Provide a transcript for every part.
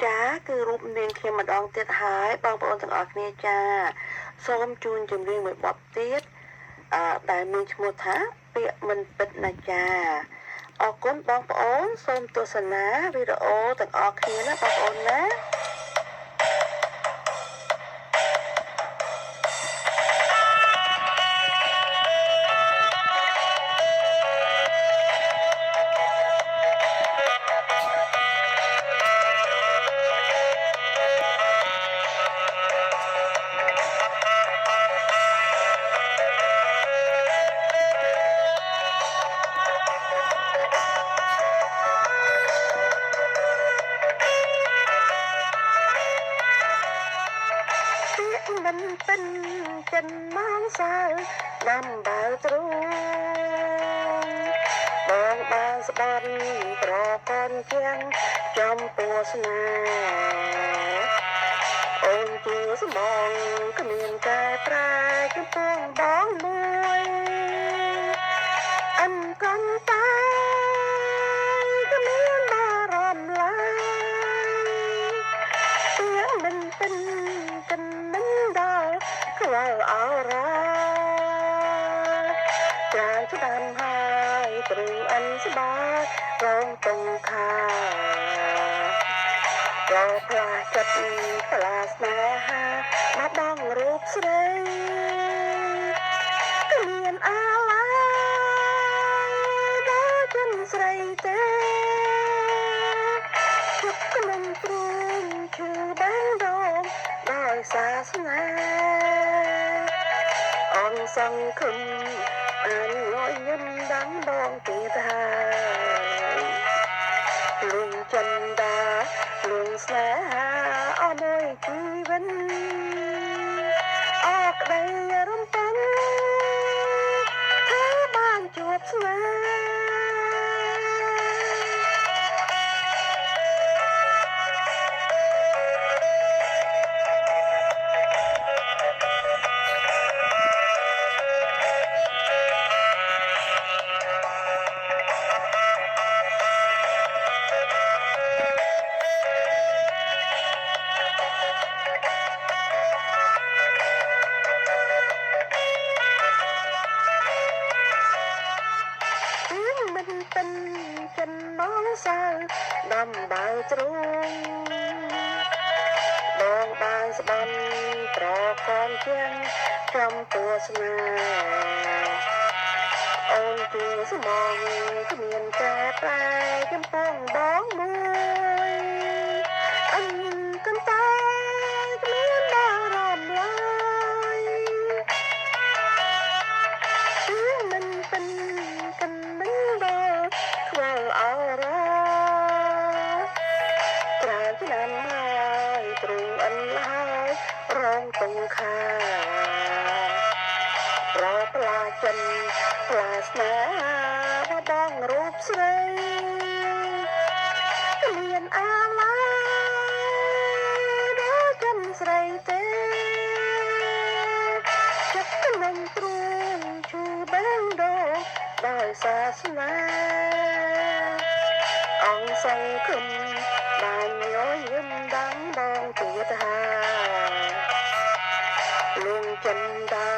ចាគឺរូបនាងខ្ញុំម្ដងទៀតហើយបងប្អូនទាំងអស់គ្នាចាសូមជូនចម្រៀងមួយបទទៀតដែលមានឈ្មោះថាពាក្យមិនពិតណាចាអរគុណបងប្អូនសូមទស្សនាវីដេអូទាំងអស់គ្នាណាបងប្អូនណាមិនពិនចិនមកសើដាំបើទ្រូងបងបានស្បន់ប្រកនជាងចំពោះស្នាអូនជាស្មងគ្មានកែប្រែកំពុងបងមួយអិនកំតាគ្មានបារម្ភឡើយtiếngមិនពិនកិនមិនដល់ខ្វល់អរ៉ាចាងស្ដាំហើយព្រឹងអិនស្បារងតុងខាក៏ផ្លាស់ចិត្តផ្លាស្នេហាមកបងរូបស្រីគ្មានអាឡាយដល់ចិនស្រីទេជុកក្នុងទ្រូងឈឺបែងដងដោយសាសនាអនសង្ឃឹមអញលយញឹមដាំបងទៀតហើយលួងចិនដាលួងស្នេហាអស់មួយជីវិតអរក្តីរំពឹងថាបានជួបស្នេហ៍មិនពិនចិនមកសើដំបើទ្រូងបងបានស្បន់ប្រកនជាងចំពោះស្នាអូនជាស្មងគ្មានកែប្រែកំពុងបងមួយអិនកន្តើយគ្មានបារម្ភឡើយtiếngមិនពិនកិនមិនដល់ខ្វល់អរ៉ាក្រៅឆ្នាំហើយទ្រូងអិនហើយរងតុងខាប្រផ្លាចិនផ្លាស្នេហាមកបងរូបស្រីគ្មានអាឡាយដល់ចិនស្រីទេចិត្តក្នុងទ្រូងឈឺបែងដងដោយសាសនាអង្គសង្ឃឹមបានញញឹមដាំបងទៀតហើយលួងចិនដា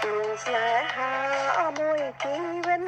លួងស្នេហាអស់មួយជីវិត